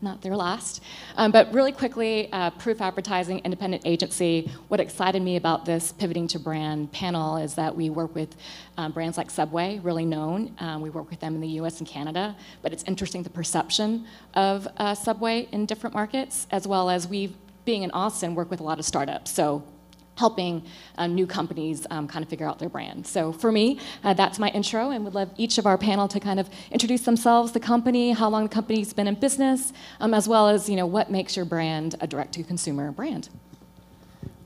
not their last. But really quickly, Proof Advertising, independent agency. What excited me about this pivoting to brand panel is that we work with brands like Subway, really known. We work with them in the US and Canada, but it's interesting the perception of Subway in different markets, as well as we, being in Austin, work with a lot of startups. So helping new companies kind of figure out their brand. So for me, that's my intro, and would love each of our panel to kind of introduce themselves, the company, how long the company's been in business, as well as what makes your brand a direct-to-consumer brand.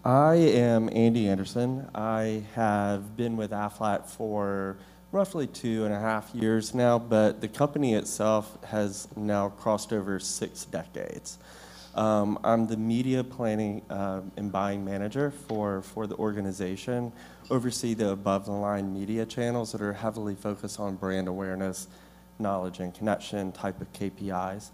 I am Andy Anderson. I have been with Aflac for roughly 2.5 years now, but the company itself has now crossed over 6 decades. I'm the media planning and buying manager for the organization, oversee the above-the-line media channels that are heavily focused on brand awareness, knowledge and connection type of KPIs.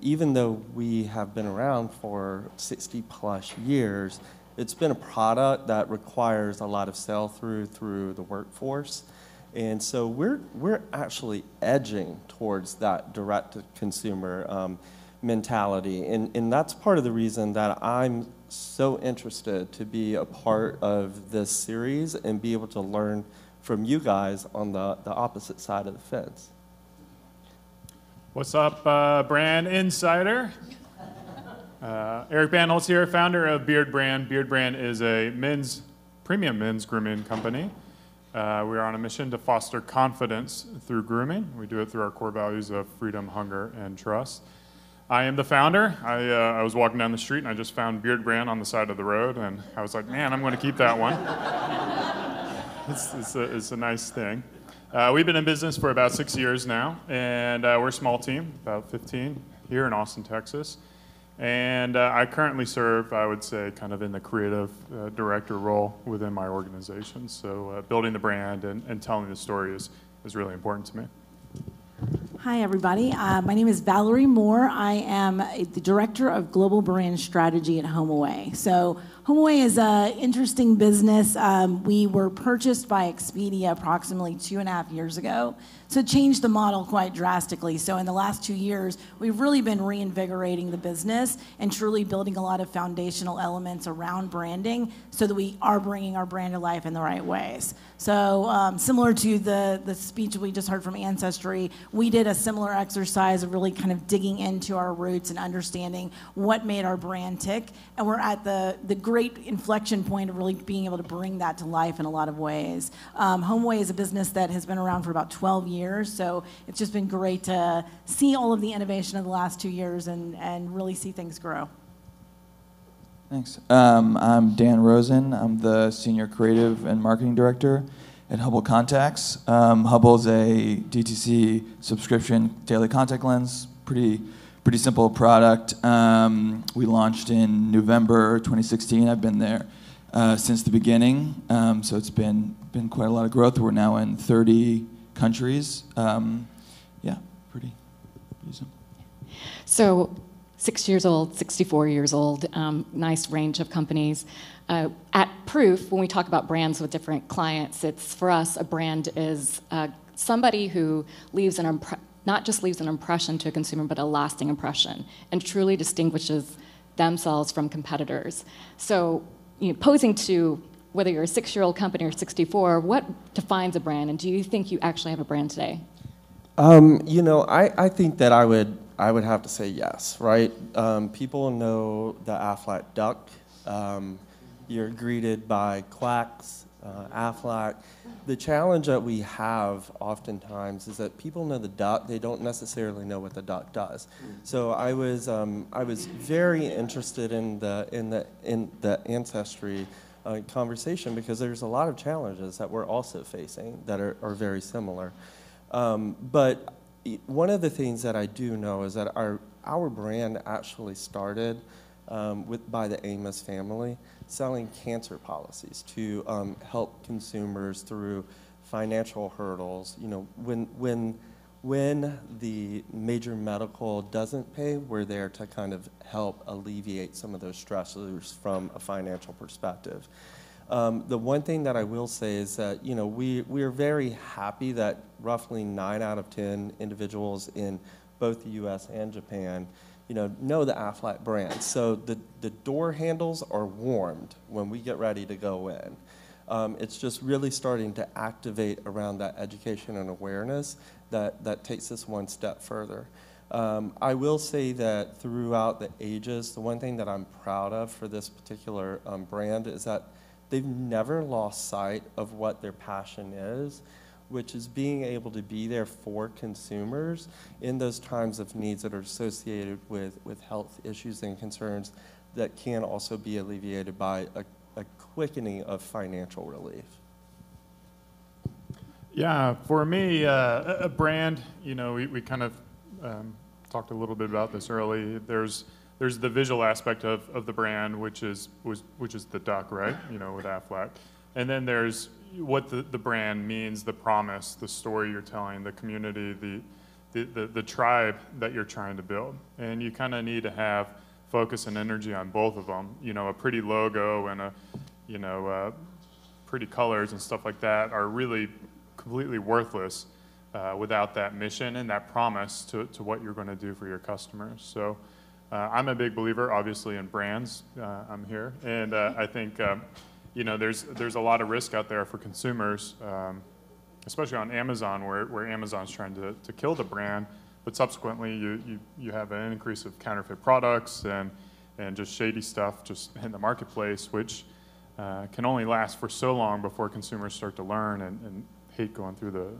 Even though we have been around for 60+ years, it's been a product that requires a lot of sell-through through the workforce. And so we're actually edging towards that direct-to-consumer mentality, and that's part of the reason that I'm so interested to be a part of this series and be able to learn from you guys on the opposite side of the fence. What's up, Brand Insider? Eric Banholz here, founder of Beard Brand. Beard Brand is a premium men's grooming company. We are on a mission to foster confidence through grooming. We do it through our core values of freedom, hunger, and trust. I am the founder. I was walking down the street and I just found Beard Brand on the side of the road, and I was like, man, I'm going to keep that one. It's a nice thing. We've been in business for about 6 years now, and we're a small team, about 15, here in Austin, Texas. And I currently serve, I would say, kind of in the creative director role within my organization. So building the brand and telling the story is really important to me. Hi, everybody. My name is Valerie Moore. I am the Director of Global Brand Strategy at HomeAway. So HomeAway is an interesting business. We were purchased by Expedia approximately 2.5 years ago. So it changed the model quite drastically. So in the last 2 years, we've really been reinvigorating the business and truly building a lot of foundational elements around branding so that we are bringing our brand to life in the right ways. So similar to the speech we just heard from Ancestry, we did a similar exercise of really kind of digging into our roots and understanding what made our brand tick. And we're at the great inflection point of really being able to bring that to life in a lot of ways. HomeAway is a business that has been around for about 12 years, so it's just been great to see all of the innovation of the last 2 years and really see things grow. Thanks. I'm Dan Rosen. I'm the Senior Creative and Marketing Director at Hubble Contacts. Hubble's a D2C subscription daily contact lens, pretty simple product. We launched in November 2016. I've been there since the beginning, so it's been quite a lot of growth. We're now in 30 countries. Yeah, pretty simple. So 6 years old, 64 years old, nice range of companies. At Proof, when we talk about brands with different clients, it's for us, a brand is somebody who leaves not just leaves an impression to a consumer, but a lasting impression, and truly distinguishes themselves from competitors. So, posing to whether you're a 6-year-old company or 64, what defines a brand, and do you think you actually have a brand today? I think that I would have to say yes, right? People know the Aflac duck. You're greeted by quacks, Aflac. The challenge that we have oftentimes is that people know the duck, they don't necessarily know what the duck does. So I was very interested in the ancestry conversation because there's a lot of challenges that we're also facing that are very similar. But one of the things that I do know is that our brand actually started by the Amos family selling cancer policies to help consumers through financial hurdles. When the major medical doesn't pay, we're there to kind of help alleviate some of those stressors from a financial perspective. The one thing that I will say is that we are very happy that roughly 9 out of 10 individuals in both the U.S. and Japan, know the Aflac brand. So the door handles are warmed when we get ready to go in. It's just really starting to activate around that education and awareness that takes us one step further. I will say that throughout the ages, the one thing that I'm proud of for this particular brand is that they've never lost sight of what their passion is, which is being able to be there for consumers in those times of needs that are associated with health issues and concerns that can also be alleviated by a quickening of financial relief. Yeah, for me, a brand, we kind of talked a little bit about this early. There's the visual aspect of the brand, which is the duck, right? With Aflac. And then there's what the brand means, the promise, the story you're telling, the community, the tribe that you're trying to build. And you kind of need to have focus and energy on both of them. A pretty logo and pretty colors and stuff like that are really completely worthless without that mission and that promise to what you're going to do for your customers. So I'm a big believer, obviously, in brands. I'm here, and I think there's a lot of risk out there for consumers, especially on Amazon, where Amazon's trying to kill the brand, but subsequently you have an increase of counterfeit products and just shady stuff just in the marketplace, which can only last for so long before consumers start to learn and hate going through the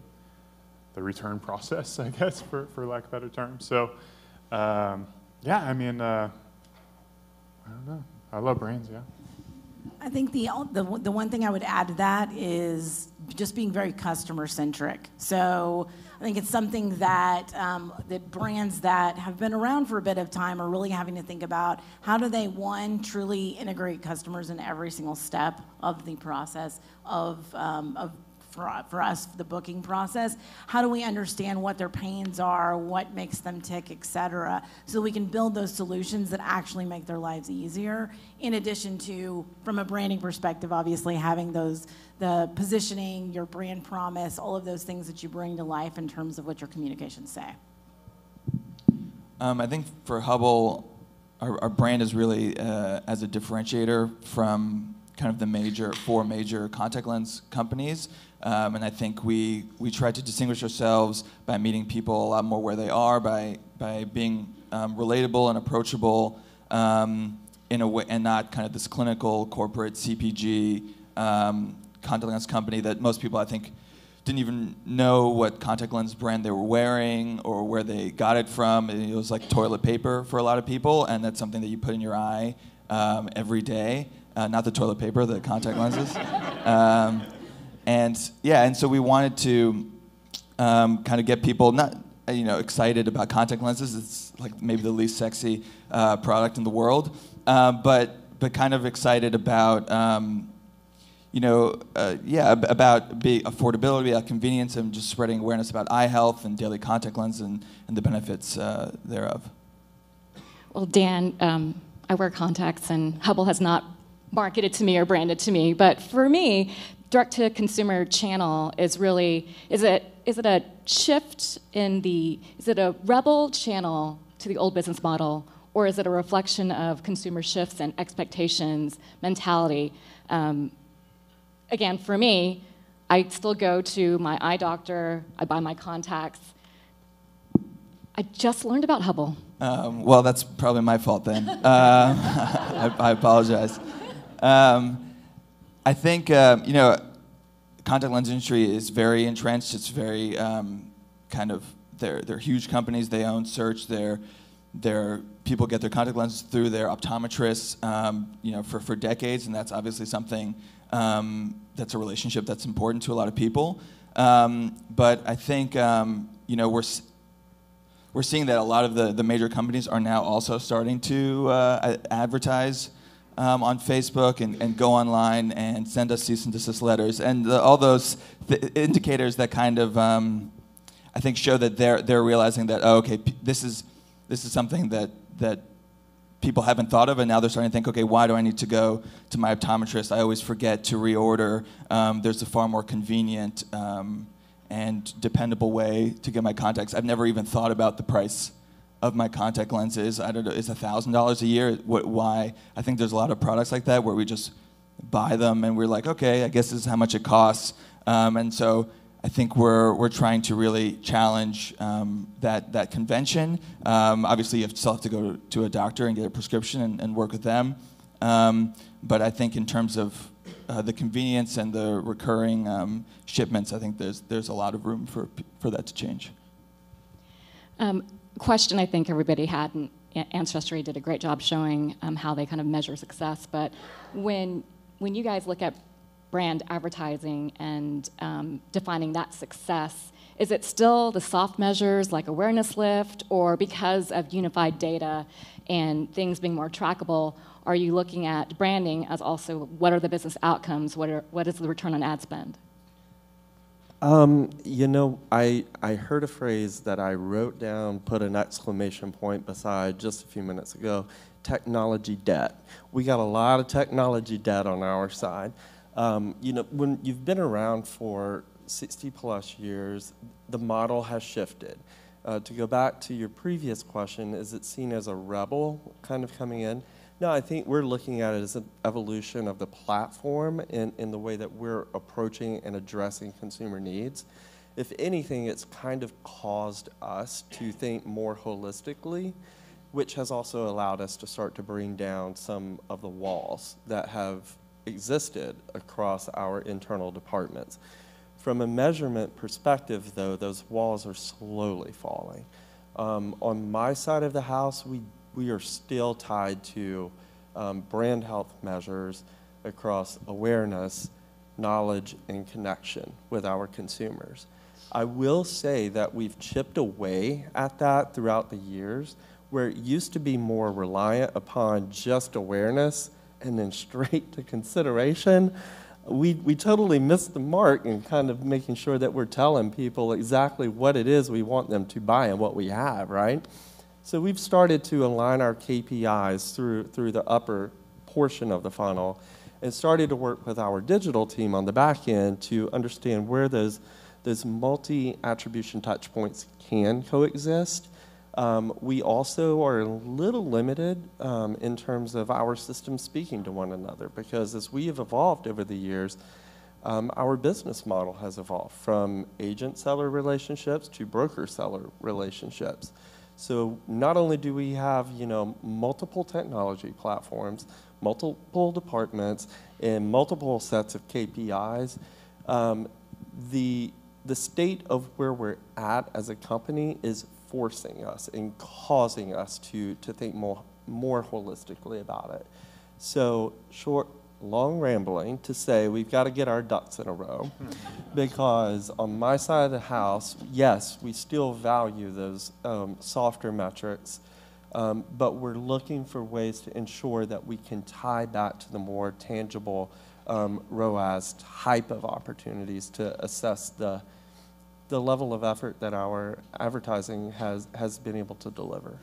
return process, I guess, for lack of a better term. So, yeah, I mean, I don't know. I love brands, yeah. I think the one thing I would add to that is just being very customer centric. So I think it's something that that brands that have been around for a bit of time are really having to think about how do they, one, truly integrate customers in every single step of the process for us, the booking process. How do we understand what their pains are, what makes them tick, et cetera, so we can build those solutions that actually make their lives easier, in addition to, from a branding perspective, obviously having the positioning, your brand promise, all of those things that you bring to life in terms of what your communications say. I think for Hubble, our brand is really as a differentiator from kind of the four major contact lens companies. And I think we try to distinguish ourselves by meeting people a lot more where they are, by being relatable and approachable in a way, and not kind of this clinical corporate CPG contact lens company that most people, I think, didn't even know what contact lens brand they were wearing or where they got it from. It was like toilet paper for a lot of people, and that's something that you put in your eye every day. Not the toilet paper, the contact lenses. And so we wanted to kind of get people not excited about contact lenses. It's like maybe the least sexy product in the world, but kind of excited about about affordability, about convenience, and just spreading awareness about eye health and daily contact lens and the benefits thereof. Well, Dan, I wear contacts, and Hubble has not marketed to me or branded to me, but for me, direct-to-consumer channel is really, is it a shift is it a rebel channel to the old business model, or is it a reflection of consumer shifts and expectations, mentality? Again, for me, I still go to my eye doctor, I buy my contacts. I just learned about Hubble. Well, that's probably my fault then. I apologize. I think, contact lens industry is very entrenched. It's very kind of, they're huge companies. They own search. People get their contact lenses through their optometrists, for decades, and that's obviously something that's a relationship that's important to a lot of people. But I think, we're seeing that a lot of the major companies are now also starting to advertise on Facebook and go online and send us cease and desist letters, and all those indicators that kind of I think show that they're realizing that this is something that people haven't thought of, and now they're starting to think, okay, why do I need to go to my optometrist? I always forget to reorder. There's a far more convenient and dependable way to get my contacts. I've never even thought about the price of my contact lenses. I don't know, is $1,000 a year? Why? I think there's a lot of products like that where we just buy them and we're like, okay, I guess this is how much it costs. And so I think we're trying to really challenge that convention. Obviously, you still have to go to a doctor and get a prescription and work with them. But I think in terms of the convenience and the recurring shipments, I think there's a lot of room for that to change. Question I think everybody had, and Ancestry did a great job showing how they kind of measure success. But when you guys look at brand advertising and defining that success, is it still the soft measures like awareness lift, or because of unified data and things being more trackable, are you looking at branding as also what are the business outcomes, what is the return on ad spend? You know, I heard a phrase that I wrote down, put an exclamation point beside just a few minutes ago, technology debt. We got a lot of technology debt on our side. You know, when you've been around for 60 plus years, the model has shifted. To go back to your previous question, is it seen as a rebel kind of coming in? No, I think we're looking at it as an evolution of the platform in the way that we're approaching and addressing consumer needs. If anything, it's kind of caused us to think more holistically, which has also allowed us to start to bring down some of the walls that have existed across our internal departments. From a measurement perspective, though, those walls are slowly falling. On my side of the house, we are still tied to brand health measures across awareness, knowledge, and connection with our consumers. I will say that we've chipped away at that throughout the years, where it used to be more reliant upon just awareness and then straight to consideration. We totally missed the mark in kind of making sure that we're telling people exactly what it is we want them to buy and what we have, right? So we've started to align our KPIs through the upper portion of the funnel and started to work with our digital team on the back end to understand where those multi-attribution touch points can coexist. We also are a little limited in terms of our systems speaking to one another, because as we have evolved over the years, our business model has evolved from agent-seller relationships to broker-seller relationships. So not only do we have, you know, multiple technology platforms, multiple departments, and multiple sets of KPIs, the state of where we're at as a company is forcing us and causing us to think more holistically about it. So long rambling to say we've got to get our ducks in a row, because on my side of the house, yes, we still value those softer metrics, but we're looking for ways to ensure that we can tie back to the more tangible ROAS type of opportunities to assess the level of effort that our advertising has been able to deliver.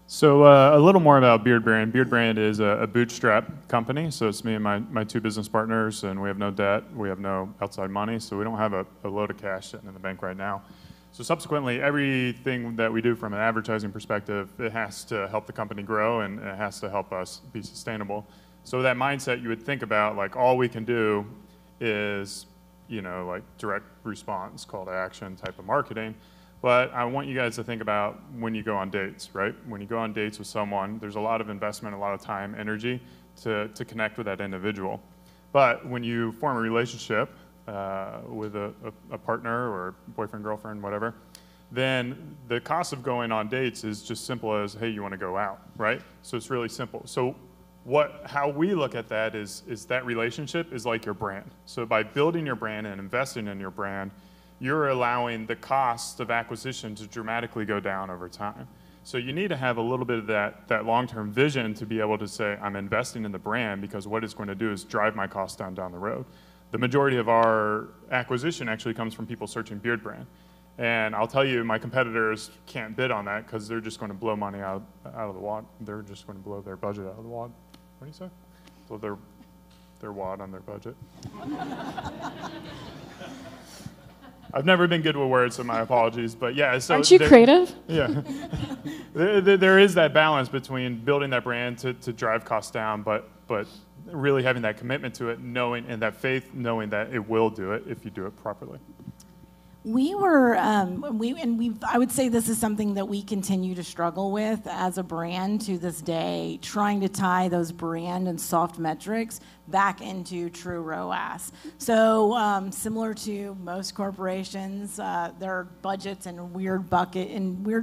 So a little more about Beard Brand. Beard Brand is a bootstrap company, so it's me and my two business partners, and we have no debt, we have no outside money, so we don't have a load of cash sitting in the bank right now. So subsequently, everything that we do from an advertising perspective, it has to help the company grow, and it has to help us be sustainable. So that mindset, you would think about, like, all we can do is, you know, like direct response, call to action type of marketing. But I want you guys to think about when you go on dates, right? When you go on dates with someone, there's a lot of investment, a lot of time, energy to connect with that individual. But when you form a relationship with a partner or boyfriend, girlfriend, whatever, then the cost of going on dates is just simple as, hey, you want to go out, right? So it's really simple. So how we look at that is that relationship is like your brand. So by building your brand and investing in your brand, you're allowing the cost of acquisition to dramatically go down over time. So you need to have a little bit of that long-term vision to be able to say, I'm investing in the brand, because what it's going to do is drive my costs down the road. The majority of our acquisition actually comes from people searching Beard Brand. And I'll tell you, my competitors can't bid on that because they're just going to blow money out of the wad. They're just going to blow their budget out of the wad. What do you say? Blow their wad on their budget. I've never been good with words, so my apologies. But yeah, so Aren't you creative? Yeah, there is that balance between building that brand to drive costs down, but really having that commitment to it, knowing, and that faith, knowing that it will do it if you do it properly. We were, I would say this is something that we continue to struggle with as a brand to this day, trying to tie those brand and soft metrics back into true ROAS. So similar to most corporations, there are budgets and weird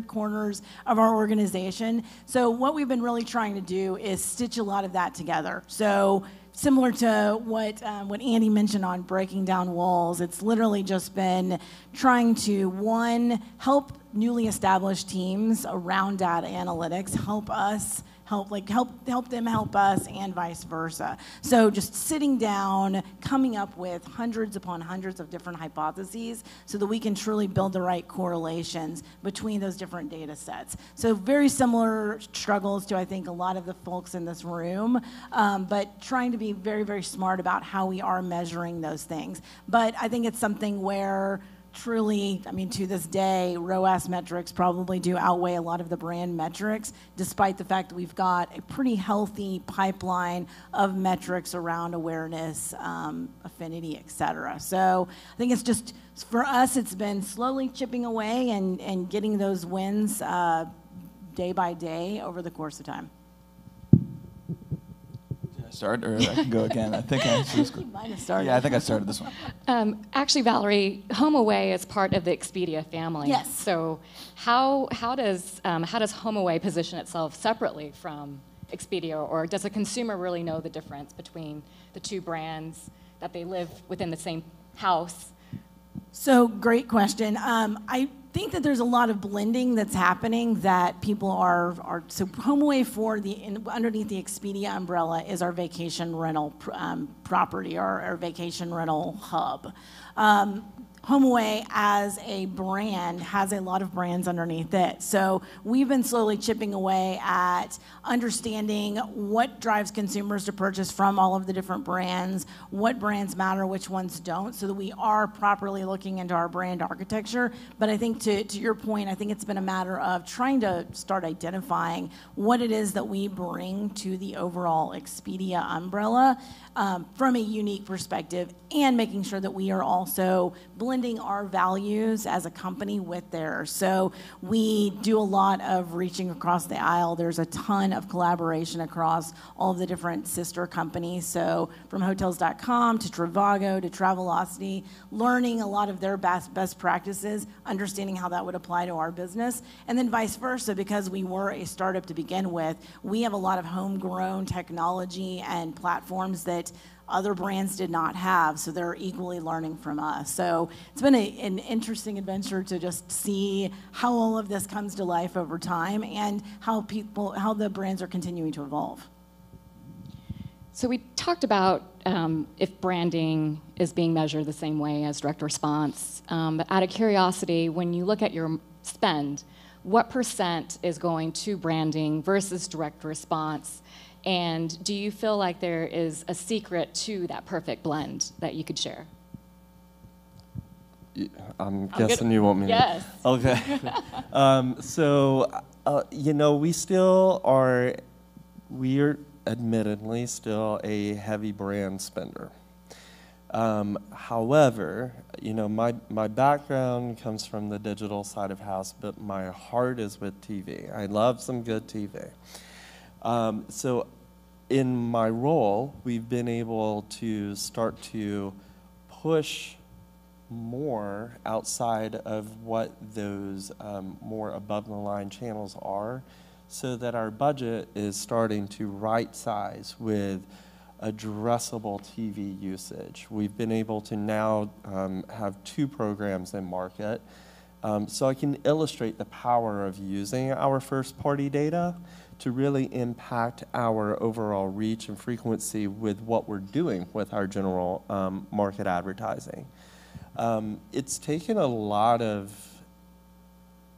corners of our organization. So what we've been really trying to do is stitch a lot of that together. So similar to what Andy mentioned on breaking down walls, it's literally just been trying to, one, help newly established teams around data analytics, help them help us, and vice versa. So just sitting down, coming up with hundreds upon hundreds of different hypotheses so that we can truly build the right correlations between those different data sets. So very similar struggles to, I think, a lot of the folks in this room, but trying to be very, very smart about how we are measuring those things. But I think it's something where truly, I mean, to this day, ROAS metrics probably do outweigh a lot of the brand metrics, despite the fact that we've got a pretty healthy pipeline of metrics around awareness, affinity, et cetera. So I think it's just, for us, it's been slowly chipping away and getting those wins day by day over the course of time. Start, or I can go again. I think I answered this one. Might have started. Yeah, I think I started this one. Actually, Valerie, HomeAway is part of the Expedia family. Yes. So how does HomeAway position itself separately from Expedia, or does a consumer really know the difference between the two brands, that they live within the same house? So great question. I think that there's a lot of blending that's happening that people are so HomeAway underneath the Expedia umbrella is our vacation rental property, or our vacation rental hub. HomeAway as a brand has a lot of brands underneath it. So we've been slowly chipping away at understanding what drives consumers to purchase from all of the different brands, what brands matter, which ones don't, so that we are properly looking into our brand architecture. But I think to your point, I think it's been a matter of trying to start identifying what it is that we bring to the overall Expedia umbrella from a unique perspective, and making sure that we are also blending our values as a company with theirs. So we do a lot of reaching across the aisle. There's a ton of collaboration across all of the different sister companies. So from Hotels.com to Trivago to Travelocity, learning a lot of their best practices, understanding how that would apply to our business, and then vice versa, because we were a startup to begin with, we have a lot of homegrown technology and platforms that other brands did not have, so they're equally learning from us. So it's been an interesting adventure to just see how all of this comes to life over time, and how the brands are continuing to evolve. So we talked about if branding is being measured the same way as direct response. But out of curiosity, when you look at your spend, what % is going to branding versus direct response? And do you feel like there is a secret to that perfect blend that you could share? I'm guessing you want me to. Yes. Okay. We're admittedly still a heavy brand spender. However, my background comes from the digital side of house, but my heart is with TV. I love some good TV. So in my role, we've been able to start to push more outside of what those more above-the-line channels are, so that our budget is starting to right-size with addressable TV usage. We've been able to now have 2 programs in market, so I can illustrate the power of using our first-party data to really impact our overall reach and frequency with what we're doing with our general market advertising. It's taken a lot of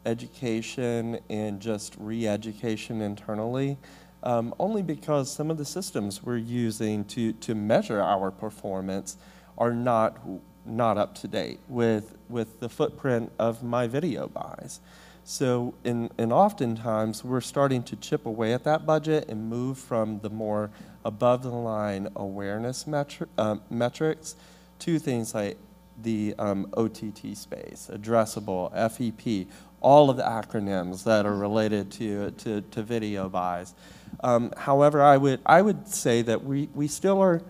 education and just re-education internally, only because some of the systems we're using to measure our performance are not not up to date with the footprint of my video buys. So and oftentimes we're starting to chip away at that budget and move from the more above the line awareness metrics to things like the OTT space, addressable, FEP, all of the acronyms that are related to video buys. However, I would say that we still are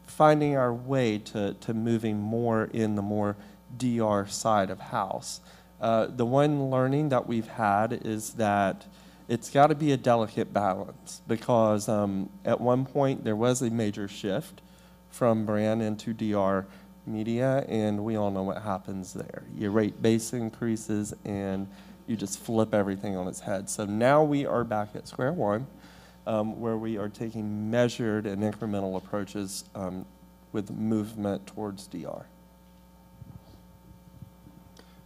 finding our way to moving more in the more DR side of house. The one learning that we've had is that it's got to be a delicate balance, because at one point there was a major shift from brand into DR media, and we all know what happens there. Your rate base increases and you just flip everything on its head. So now we are back at square one, where we are taking measured and incremental approaches with movement towards DR.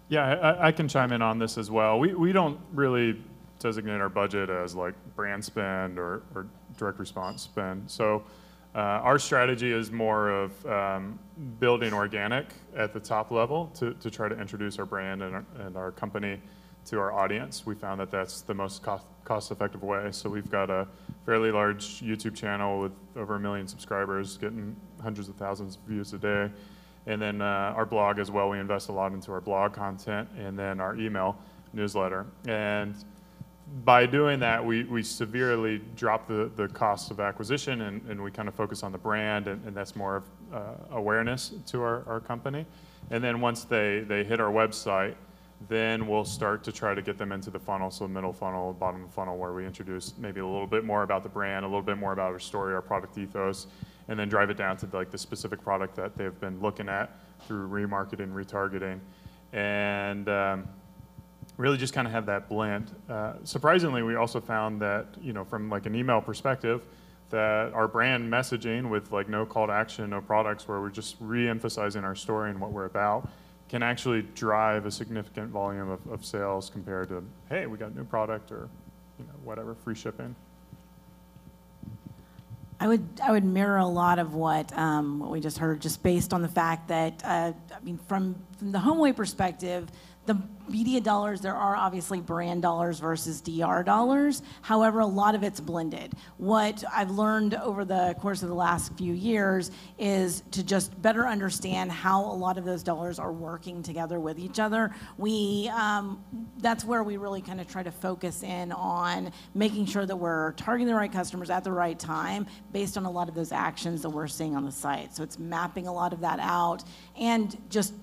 Yeah, I can chime in on this as well. We don't really designate our budget as like brand spend or direct response spend. So our strategy is more of building organic at the top level to try to introduce our brand and our company to our audience. We found that that's the most cost-effective way. So we've got a fairly large YouTube channel with over 1 million subscribers, getting hundreds of thousands of views a day. And then our blog as well. We invest a lot into our blog content, and then our email newsletter. And by doing that, we severely drop the cost of acquisition, and we kind of focus on the brand, and that's more of awareness to our company. And then once they hit our website, then we'll start to try to get them into the funnel, so middle funnel, bottom of the funnel, where we introduce maybe a little bit more about the brand, a little bit more about our story, our product ethos, and then drive it down to like the specific product that they've been looking at through remarketing, retargeting, and really just kind of have that blend. Surprisingly, we also found that, from like an email perspective, that our brand messaging with like no call to action, no products, where we're just re-emphasizing our story and what we're about, can actually drive a significant volume of sales compared to, hey, we got a new product, or whatever, free shipping. I would mirror a lot of what we just heard, just based on the fact that from the HomeAway perspective, the media dollars, there are obviously brand dollars versus DR dollars. However, a lot of it's blended. What I've learned over the course of the last few years is to just better understand how a lot of those dollars are working together with each other. That's where we really kind of try to focus in on making sure that we're targeting the right customers at the right time based on a lot of those actions that we're seeing on the site. So it's mapping a lot of that out, and just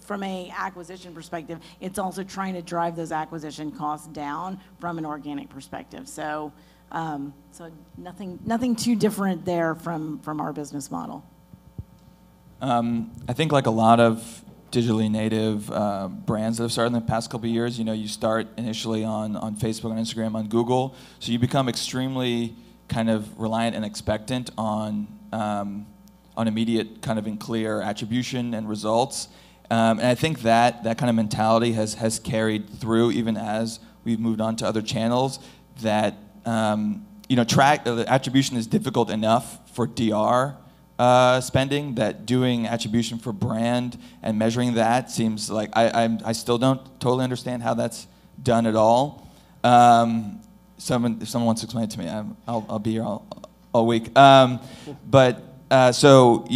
from a acquisition perspective, it's also trying to drive those acquisition costs down from an organic perspective. So, nothing too different there from our business model. I think like a lot of digitally native brands that have started in the past couple of years, you start initially on Facebook, on Instagram, on Google, so you become extremely kind of reliant and expectant on immediate kind of and clear attribution and results. And I think that kind of mentality has carried through even as we've moved on to other channels. That the attribution is difficult enough for DR spending, that doing attribution for brand and measuring that seems like I still don't totally understand how that's done at all. If someone wants to explain it to me, I'll be here all week. And Facebook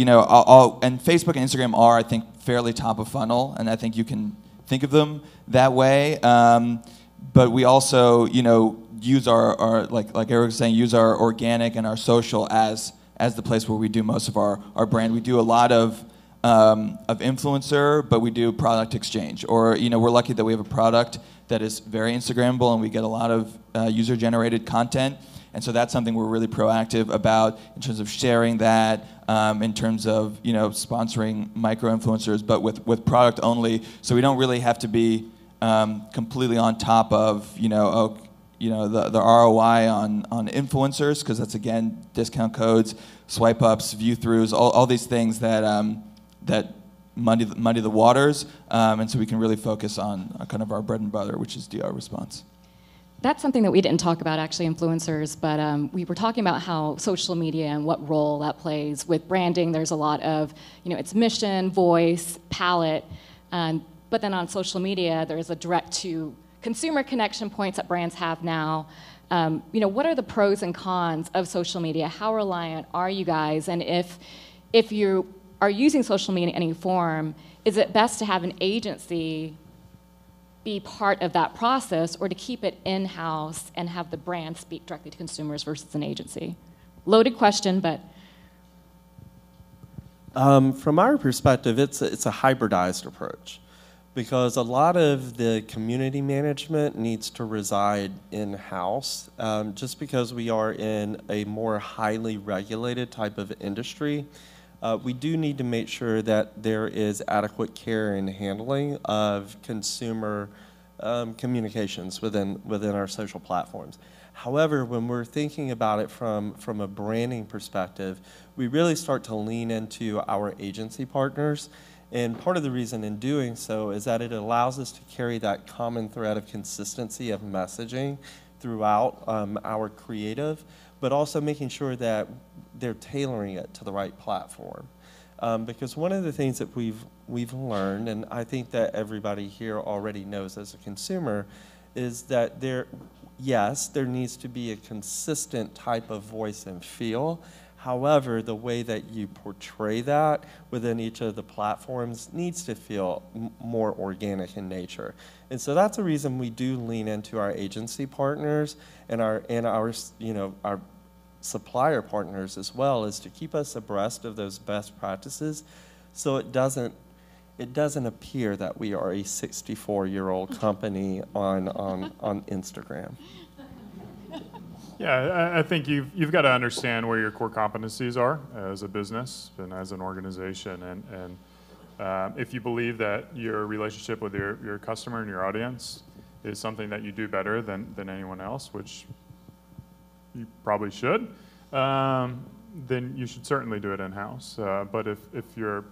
and Instagram are, I think, fairly top of funnel, and I think you can think of them that way. But we also, use our like Eric was saying, use our organic and our social as the place where we do most of our brand. We do a lot of influencer, but we do product exchange. Or we're lucky that we have a product that is very Instagrammable, and we get a lot of user-generated content. And so that's something we're really proactive about in terms of sharing that, in terms of sponsoring micro-influencers, but with product only. So we don't really have to be completely on top of the ROI on influencers, because that's again discount codes, swipe ups, view throughs, all these things that muddy the waters, and so we can really focus on kind of our bread and butter, which is DR response. that's something that we didn't talk about, actually, influencers, but we were talking about how social media and what role that plays. With branding, there's a lot of, it's mission, voice, palette, but then on social media, there's a direct-to-consumer connection points that brands have now. What are the pros and cons of social media? How reliant are you guys? And if you are using social media in any form, is it best to have an agency be part of that process, or to keep it in-house and have the brand speak directly to consumers versus an agency? Loaded question, but... From our perspective, it's a hybridized approach, because a lot of the community management needs to reside in-house. Just because we are in a more highly regulated type of industry, we do need to make sure that there is adequate care and handling of consumer communications within our social platforms. However, when we're thinking about it from a branding perspective, we really start to lean into our agency partners. And part of the reason in doing so is that it allows us to carry that common thread of consistency of messaging throughout our creative, but also making sure that they're tailoring it to the right platform. Because one of the things that we've learned, and I think that everybody here already knows as a consumer, is that there needs to be a consistent type of voice and feel. However, the way that you portray that within each of the platforms needs to feel more organic in nature. And so that's the reason we do lean into our agency partners and our supplier partners as well, is to keep us abreast of those best practices, so it doesn't appear that we are a 64-year-old company on Instagram. Yeah, I think you've got to understand where your core competencies are as a business and as an organization, and if you believe that your relationship with your customer and your audience is something that you do better than anyone else, which you probably should, then you should certainly do it in-house. But if you're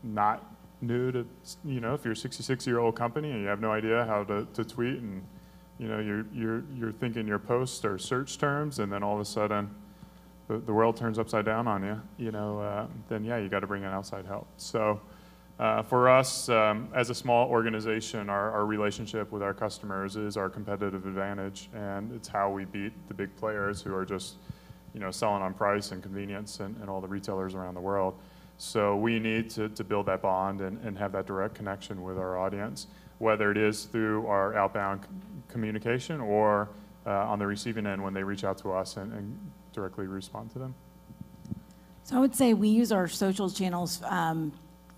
not new to, if you're a 66-year-old company and you have no idea how to tweet, and you're thinking your posts are search terms, and then all of a sudden the world turns upside down on you, then yeah, you got to bring in outside help. So for us, as a small organization, our relationship with our customers is our competitive advantage, and it's how we beat the big players who are just selling on price and convenience and all the retailers around the world. So we need to build that bond and have that direct connection with our audience, whether it is through our outbound communication or on the receiving end when they reach out to us and directly respond to them. So I would say we use our social channels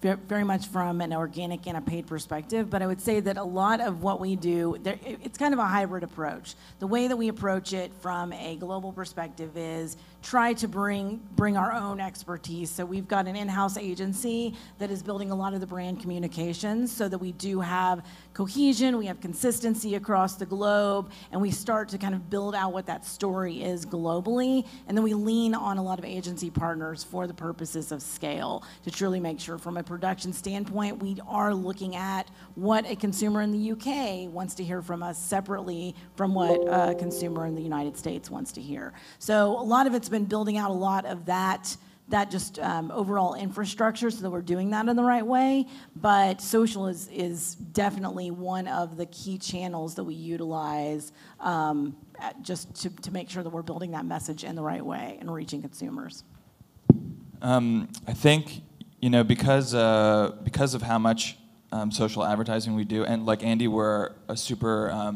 very much from an organic and a paid perspective, but I would say that a lot of what we do, it's kind of a hybrid approach. The way that we approach it from a global perspective is try to bring our own expertise. So we've got an in-house agency that is building a lot of the brand communications so that we do have cohesion, we have consistency across the globe, and we start to kind of build out what that story is globally, and then we lean on a lot of agency partners for the purposes of scale to truly make sure from a production standpoint we are looking at what a consumer in the UK wants to hear from us separately from what a consumer in the United States wants to hear. So a lot of it's been building out a lot of that just overall infrastructure so that we're doing that in the right way. But social is definitely one of the key channels that we utilize just to make sure that we're building that message in the right way and reaching consumers. I think, because of how much social advertising we do, and like Andy, we're a super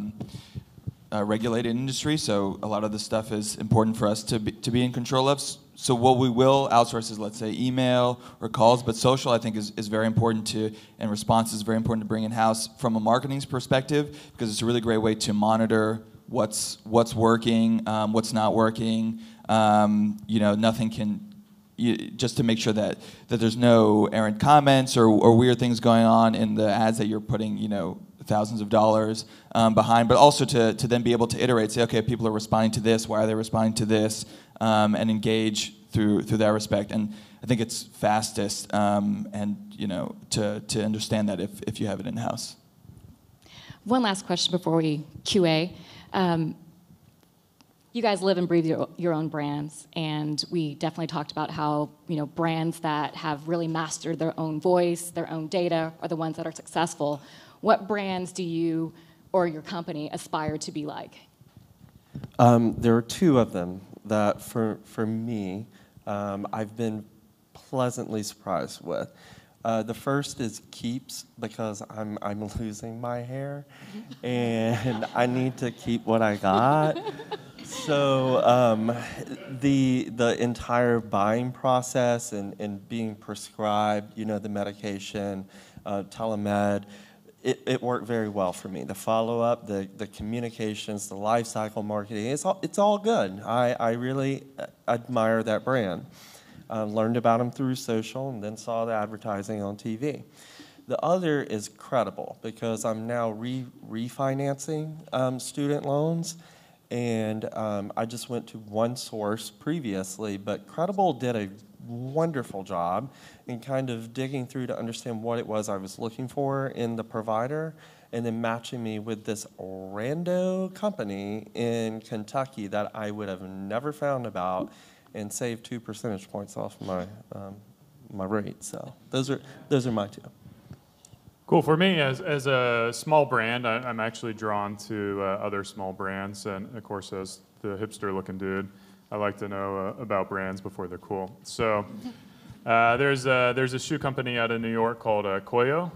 regulated industry, so a lot of this stuff is important for us to be in control of. So what we will outsource is, let's say, email or calls, but social, I think, is very important and response is very important to bring in-house from a marketing perspective, because it's a really great way to monitor what's working, what's not working. Nothing can, just to make sure that there's no errant comments or weird things going on in the ads that you're putting, thousands of dollars behind, but also to then be able to iterate, say, okay, people are responding to this, why are they responding to this, and engage through that respect. And I think it's fastest, to understand that if you have it in-house. One last question before we QA. You guys live and breathe your own brands, and we definitely talked about how brands that have really mastered their own voice, their own data, are the ones that are successful. What brands do you or your company aspire to be like? There are two of them that, for me, I've been pleasantly surprised with. The first is Keeps, because I'm losing my hair, and I need to keep what I got. So the entire buying process and being prescribed, the medication, telemed, it worked very well for me. The follow-up, the communications, the life cycle marketing, it's all good. I really admire that brand. Learned about them through social and then saw the advertising on TV. The other is Credible, because I'm now refinancing student loans. And I just went to one source previously, but Credible did a wonderful job in kind of digging through to understand what it was I was looking for in the provider, and then matching me with this rando company in Kentucky that I would have never found about, and saved 2 percentage points off my my rate. So those are my two. Cool. For me, as a small brand, I'm actually drawn to other small brands, and of course, as the hipster-looking dude, I like to know about brands before they're cool. So there's a shoe company out of New York called Koyo,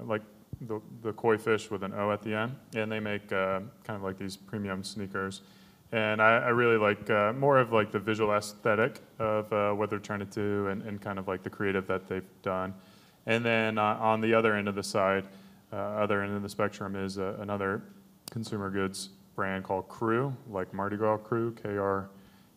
like the koi fish with an O at the end, and they make kind of like these premium sneakers. And I really like more of like the visual aesthetic of what they're trying to do, and kind of like the creative that they've done. And then on the other end of the side, other end of the spectrum is another consumer goods brand called Crew, like Mardi Gras Crew, Krewe,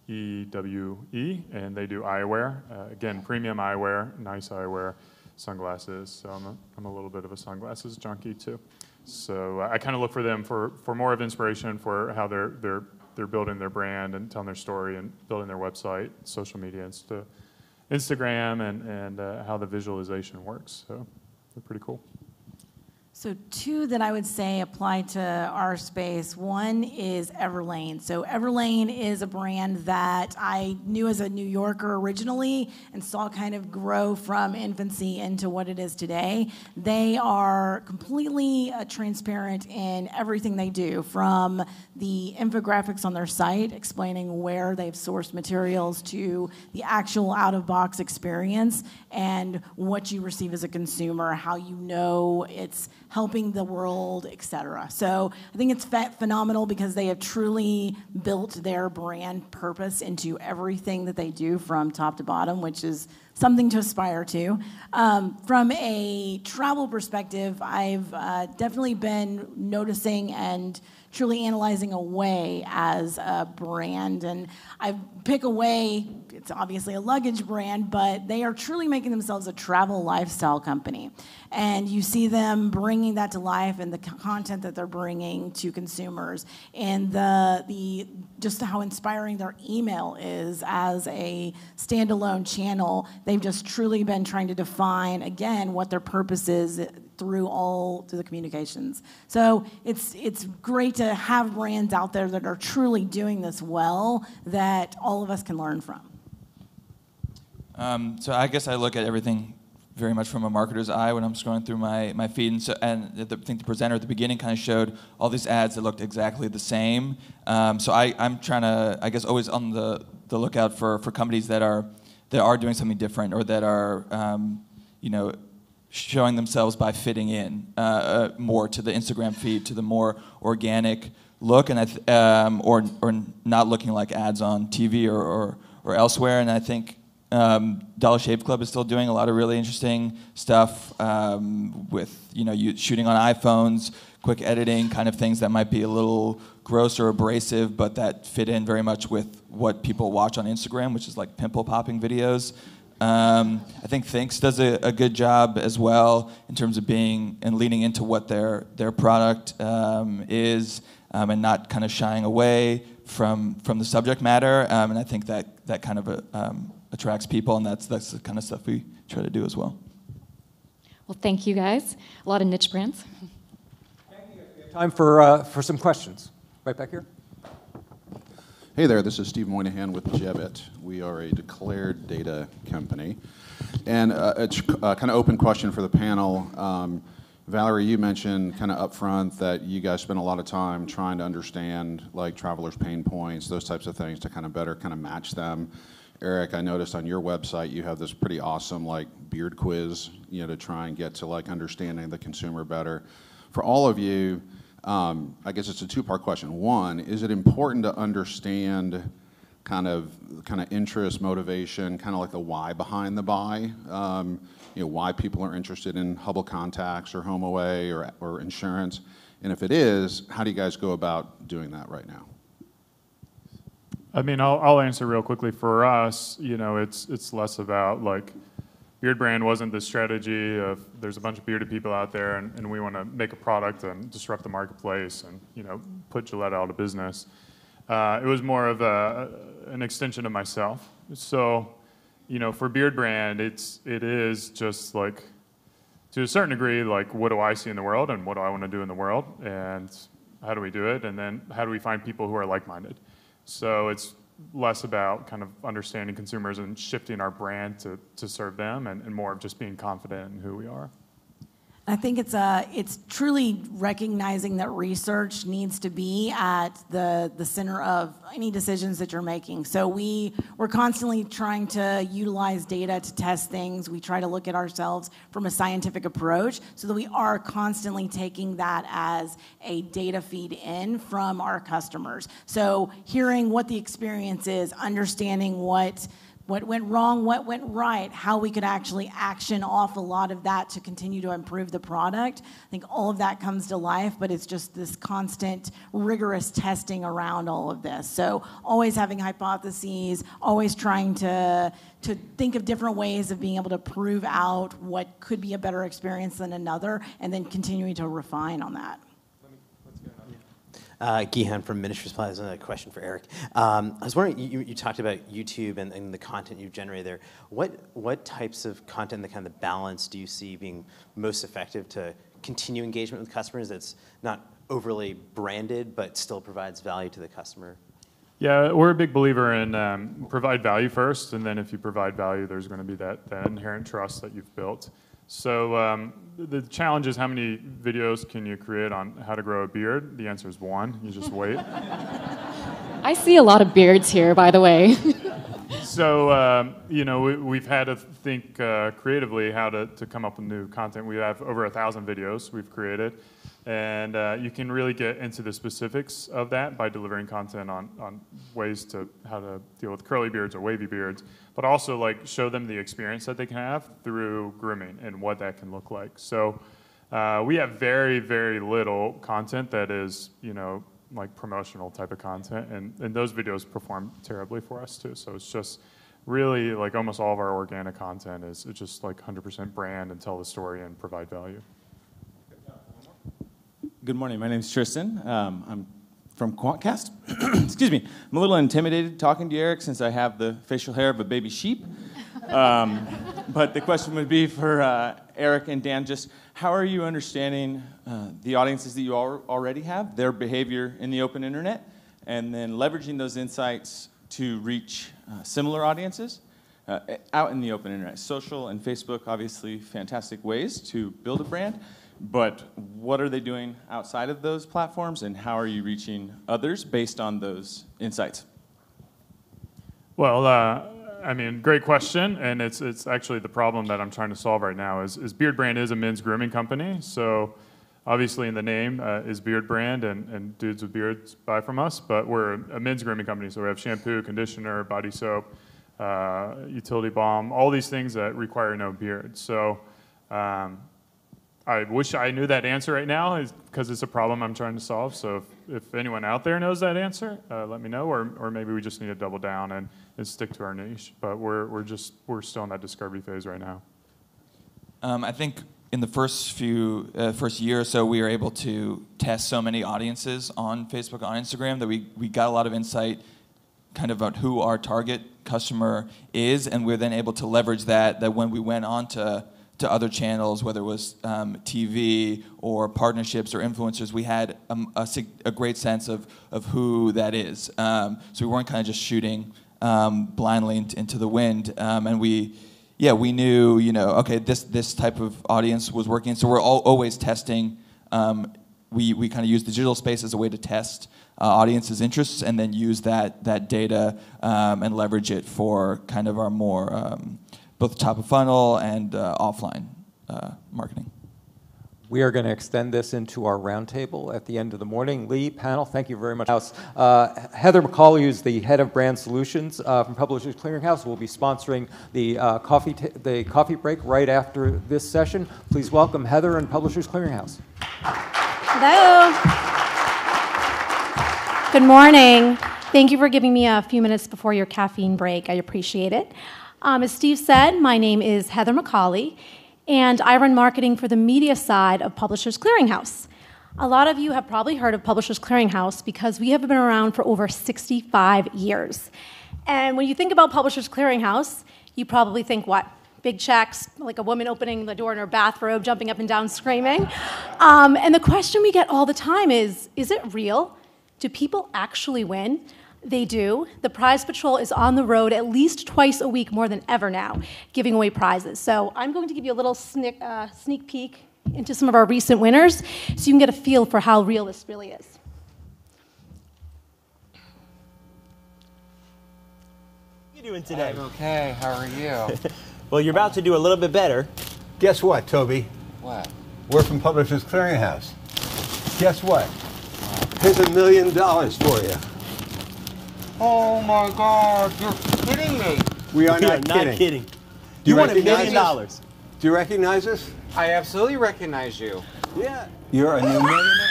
and they do eyewear. Again, premium eyewear, nice eyewear, sunglasses. So I'm a little bit of a sunglasses junkie too. So I kind of look for them for more of inspiration for how they're building their brand and telling their story and building their website, social media, Instagram, and how the visualization works. So they're pretty cool. So two that I would say apply to our space. One is Everlane. So Everlane is a brand that I knew as a New Yorker originally and saw kind of grow from infancy into what it is today. They are completely transparent in everything they do, from the infographics on their site explaining where they've sourced materials to the actual out-of-box experience and what you receive as a consumer, how you know it's helping the world, etc. So I think it's phenomenal because they have truly built their brand purpose into everything that they do from top to bottom, which is something to aspire to. From a travel perspective, I've definitely been noticing and truly analyzing Away as a brand. And I pick Away, it's obviously a luggage brand, but they are truly making themselves a travel lifestyle company. And you see them bringing that to life in the content that they're bringing to consumers, and the just how inspiring their email is as a standalone channel. They've just truly been trying to define, again, what their purpose is through the communications. So it's great to have brands out there that are truly doing this well, that all of us can learn from. So I guess I look at everything very much from a marketer's eye when I'm scrolling through my feed. And I think the presenter at the beginning kind of showed all these ads that looked exactly the same. So I'm trying to, I guess, always on the lookout for companies that are doing something different, or that are, showing themselves by fitting in more to the Instagram feed, to the more organic look, and or not looking like ads on TV or elsewhere. And I think Dollar Shave Club is still doing a lot of really interesting stuff with you shooting on iPhones, quick editing, kind of things that might be a little gross or abrasive, but that fit in very much with what people watch on Instagram, which is like pimple popping videos. I think Thinks does a good job as well in terms of being and leaning into what their product is, and not kind of shying away from the subject matter. And I think that kind of attracts people, and that's the kind of stuff we try to do as well. Well, thank you guys. A lot of niche brands. Time for some questions. Right back here. Hey there, this is Steve Moynihan with Jebit. We are a declared data company. And it's a kind of open question for the panel. Valerie, you mentioned kind of upfront that you guys spend a lot of time trying to understand like travelers' pain points, those types of things to kind of better kind of match them. Eric, I noticed on your website you have this pretty awesome like beard quiz, you know, to try and get to like understanding the consumer better. For all of you, I guess it's a two-part question. One, is it important to understand kind of interest, motivation, kind of like the why behind the buy? You know, why people are interested in Hubble contacts or HomeAway or insurance? And if it is, how do you guys go about doing that right now? I mean, I'll answer real quickly. For us, you know, it's less about like Beard Brand wasn't the strategy of there's a bunch of bearded people out there and we want to make a product and disrupt the marketplace and, you know, put Gillette out of business. It was more of an extension of myself. So, you know, for Beard Brand, it is just like, to a certain degree, like what do I see in the world and what do I want to do in the world and how do we do it and then how do we find people who are like-minded. So it's less about kind of understanding consumers and shifting our brand to serve them and more of just being confident in who we are. I think it's truly recognizing that research needs to be at the center of any decisions that you're making. So we're constantly trying to utilize data to test things. We try to look at ourselves from a scientific approach so that we are constantly taking that as a data feed in from our customers. So hearing what the experience is, understanding what went wrong, what went right, how we could actually action off a lot of that to continue to improve the product. I think all of that comes to life, but it's just this constant, rigorous testing around all of this. So always having hypotheses, always trying to think of different ways of being able to prove out what could be a better experience than another, and then continuing to refine on that. Gihan from Ministry Supply has a question for Eric. I was wondering, you talked about YouTube and the content you've generated there. What types of content, the kind of balance do you see being most effective to continue engagement with customers that's not overly branded but still provides value to the customer? Yeah, we're a big believer in provide value first, and then if you provide value, there's going to be that inherent trust that you've built. So the challenge is how many videos can you create on how to grow a beard? The answer is one. You just wait. I see a lot of beards here, by the way. So, you know, we've had to think creatively how to come up with new content. We have over 1,000 videos we've created. And you can really get into the specifics of that by delivering content on ways to how to deal with curly beards or wavy beards, but also like show them the experience that they can have through grooming and what that can look like. So we have very, very little content that is, you know, like promotional type of content, and those videos perform terribly for us too. So it's just really like almost all of our organic content is just like 100% brand and tell the story and provide value. Good morning. My name is Tristan. I'm from Quantcast. Excuse me. I'm a little intimidated talking to you, Eric, since I have the facial hair of a baby sheep. But the question would be for Eric and Dan, just how are you understanding the audiences that you already have, their behavior in the open internet, and then leveraging those insights to reach similar audiences out in the open internet? Social and Facebook, obviously, fantastic ways to build a brand. But what are they doing outside of those platforms, and how are you reaching others based on those insights? Well, I mean, great question, and it's actually the problem that I'm trying to solve right now is Beard Brand is a men's grooming company, so obviously in the name is Beard Brand, and dudes with beards buy from us, but we're a men's grooming company, so we have shampoo, conditioner, body soap, utility balm, all these things that require no beard. So I wish I knew that answer right now because it's a problem I'm trying to solve. So if anyone out there knows that answer, let me know, or maybe we just need to double down and stick to our niche. But we're still in that discovery phase right now. I think in the first year or so, we were able to test so many audiences on Facebook, on Instagram, that we got a lot of insight kind of about who our target customer is, and we're then able to leverage that when we went on to to other channels, whether it was TV or partnerships or influencers. We had a great sense of who that is. So we weren't kind of just shooting blindly into the wind. And we knew, okay, this type of audience was working. So we're always testing. We kind of use the digital space as a way to test audiences' interests, and then use that data and leverage it for kind of our more both top of funnel and offline marketing. We are going to extend this into our roundtable at the end of the morning. Lee, panel, thank you very much. Heather McCauley, who's the head of brand solutions from Publishers Clearinghouse, will be sponsoring the coffee break right after this session. Please welcome Heather and Publishers Clearinghouse. Hello. Good morning. Thank you for giving me a few minutes before your caffeine break. I appreciate it. As Steve said, my name is Heather McCauley, and I run marketing for the media side of Publishers Clearinghouse. A lot of you have probably heard of Publishers Clearinghouse because we have been around for over 65 years. And when you think about Publishers Clearinghouse, you probably think what? Big checks, like a woman opening the door in her bathrobe, jumping up and down, screaming. And the question we get all the time is it real? Do people actually win? They do. The Prize Patrol is on the road at least twice a week, more than ever now, giving away prizes. So I'm going to give you a little sneak peek into some of our recent winners so you can get a feel for how real this really is. How are you doing today? I'm okay. How are you? Well, you're about to do a little bit better. Guess what, Toby? What? We're from Publishers Clearinghouse. Guess what? Here's $1 million for you. Oh my God! You're kidding me. We are not kidding. You won $1 million. Do you recognize us? I absolutely recognize you. Yeah. You're a new millionaire.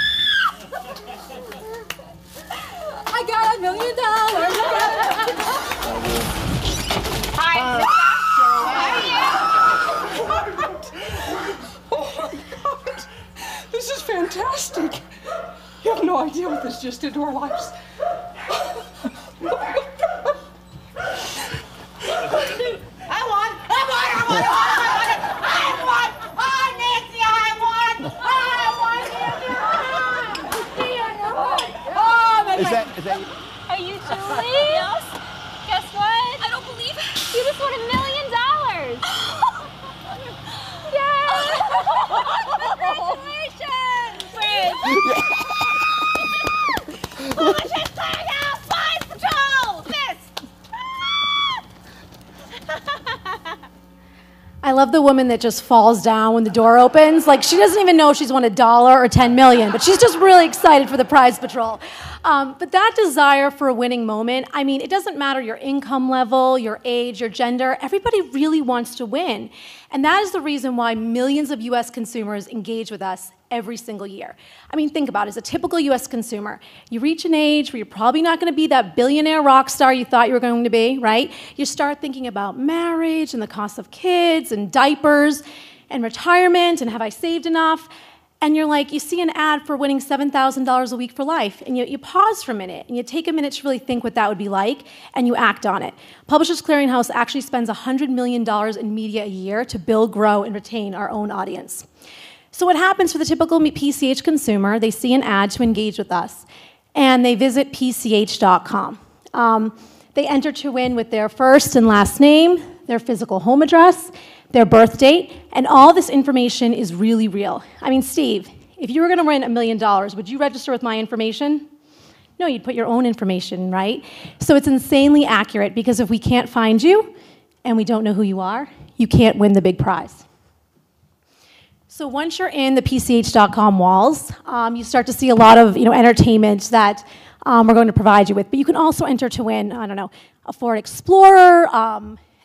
I got $1 million. Hi. Oh my God. This is fantastic. You have no idea what this just did to our lives. Is that you? Are you Julie? Yes. Guess what? I don't believe it. You just won $1 million. Yay! Congratulations! Publishers Clearinghouse, Prize Patrol! I love the woman that just falls down when the door opens. Like, she doesn't even know if she's won $1 or 10 million, but she's just really excited for the Prize Patrol. But that desire for a winning moment, I mean, it doesn't matter your income level, your age, your gender. Everybody really wants to win. And that is the reason why millions of US consumers engage with us every single year. I mean, think about it. As a typical US consumer, you reach an age where you're probably not going to be that billionaire rock star you thought you were going to be, right? You start thinking about marriage and the cost of kids and diapers and retirement and have I saved enough? And you're like, you see an ad for winning $7,000 a week for life, and you pause for a minute, and you take a minute to really think what that would be like, and you act on it. Publishers Clearinghouse actually spends $100 million in media a year to build, grow, and retain our own audience. So what happens for the typical PCH consumer? They see an ad to engage with us, and they visit pch.com. They enter to win with their first and last name, their physical home address, their birth date, and all this information is really real. I mean, Steve, if you were going to win $1 million, would you register with my information? No, you'd put your own information, right? So it's insanely accurate because if we can't find you and we don't know who you are, you can't win the big prize. So once you're in the pch.com walls, you start to see a lot of entertainment that we're going to provide you with. But you can also enter to win, I don't know, a Ford Explorer,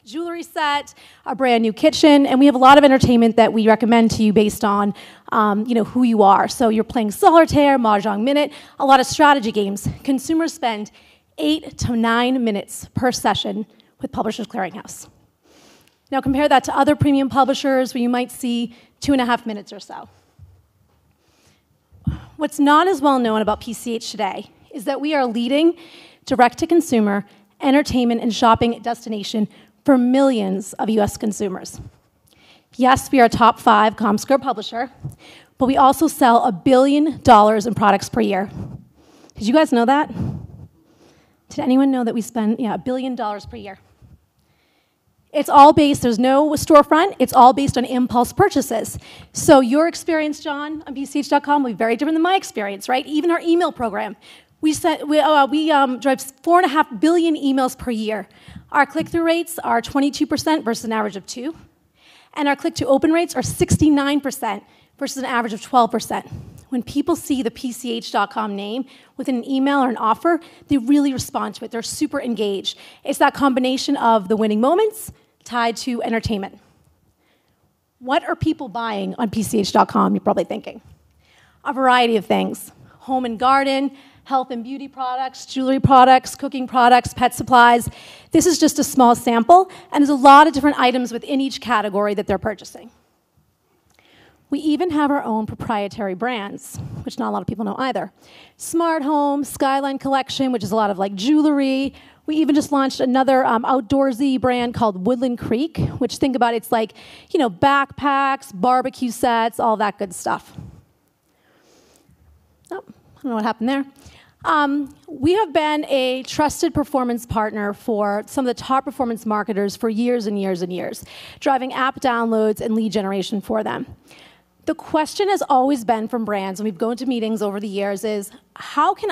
jewelry set, a brand new kitchen, and we have a lot of entertainment that we recommend to you based on who you are. So you're playing solitaire, Mahjong Minute, a lot of strategy games. Consumers spend 8 to 9 minutes per session with Publishers Clearinghouse. Now compare that to other premium publishers where you might see 2.5 minutes or so. What's not as well known about PCH today is that we are a leading direct-to-consumer entertainment and shopping destination for millions of US consumers. Yes, we are a top 5 Comscore publisher, but we also sell $1 billion in products per year. Did you guys know that? Did anyone know that we spend $1 billion per year? It's all based, there's no storefront, it's all based on impulse purchases. So your experience, John, on PCH.com will be very different than my experience, right? Even our email program. We drive 4.5 billion emails per year. Our click-through rates are 22% versus an average of 2%. And our click-to-open rates are 69% versus an average of 12%. When people see the PCH.com name within an email or an offer, they really respond to it. They're super engaged. It's that combination of the winning moments tied to entertainment. What are people buying on PCH.com, you're probably thinking? A variety of things. Home and garden, health and beauty products, jewelry products, cooking products, pet supplies. This is just a small sample, and there's a lot of different items within each category that they're purchasing. We even have our own proprietary brands, which not a lot of people know either. Smart Home, Skyline Collection, which is a lot of like jewelry. We even just launched another outdoorsy brand called Woodland Creek, which think about it's like, backpacks, barbecue sets, all that good stuff. Oh, I don't know what happened there. We have been a trusted performance partner for some of the top performance marketers for years and years and years, driving app downloads and lead generation for them. The question has always been from brands, and we've gone to meetings over the years, is how can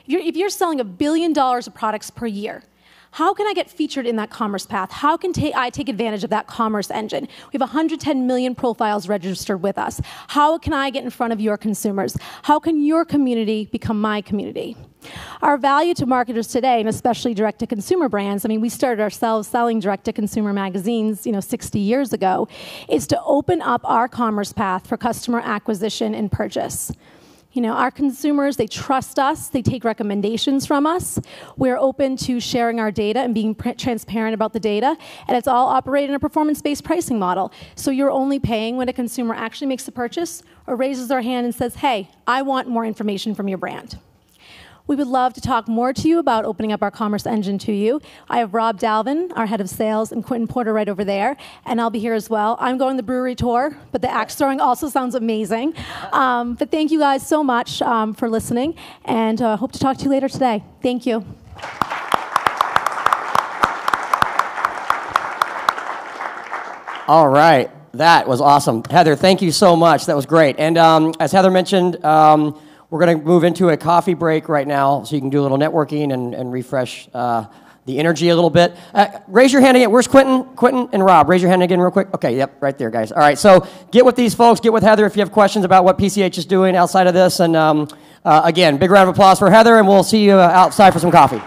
if you're selling $1 billion of products per year, how can I get featured in that commerce path? How can I take advantage of that commerce engine? We have 110 million profiles registered with us. How can I get in front of your consumers? How can your community become my community? Our value to marketers today, and especially direct-to-consumer brands, we started ourselves selling direct-to-consumer magazines 60 years ago, is to open up our commerce path for customer acquisition and purchase. Our consumers, they trust us, they take recommendations from us. We're open to sharing our data and being transparent about the data, and it's all operated in a performance-based pricing model. So you're only paying when a consumer actually makes a purchase or raises their hand and says, hey, I want more information from your brand. We would love to talk more to you about opening up our commerce engine to you. I have Rob Dalvin, our head of sales, and Quentin Porter right over there, and I'll be here as well. I'm going the brewery tour, but the axe throwing also sounds amazing. But thank you guys so much for listening, and hope to talk to you later today. Thank you. All right, that was awesome. Heather, thank you so much. That was great. And as Heather mentioned, we're going to move into a coffee break right now, so you can do a little networking and refresh the energy a little bit. Raise your hand again. Where's Quentin? Quentin and Rob. Raise your hand again real quick. Okay, yep, right there, guys. All right, so get with these folks. Get with Heather if you have questions about what PCH is doing outside of this. And again, big round of applause for Heather, and we'll see you outside for some coffee.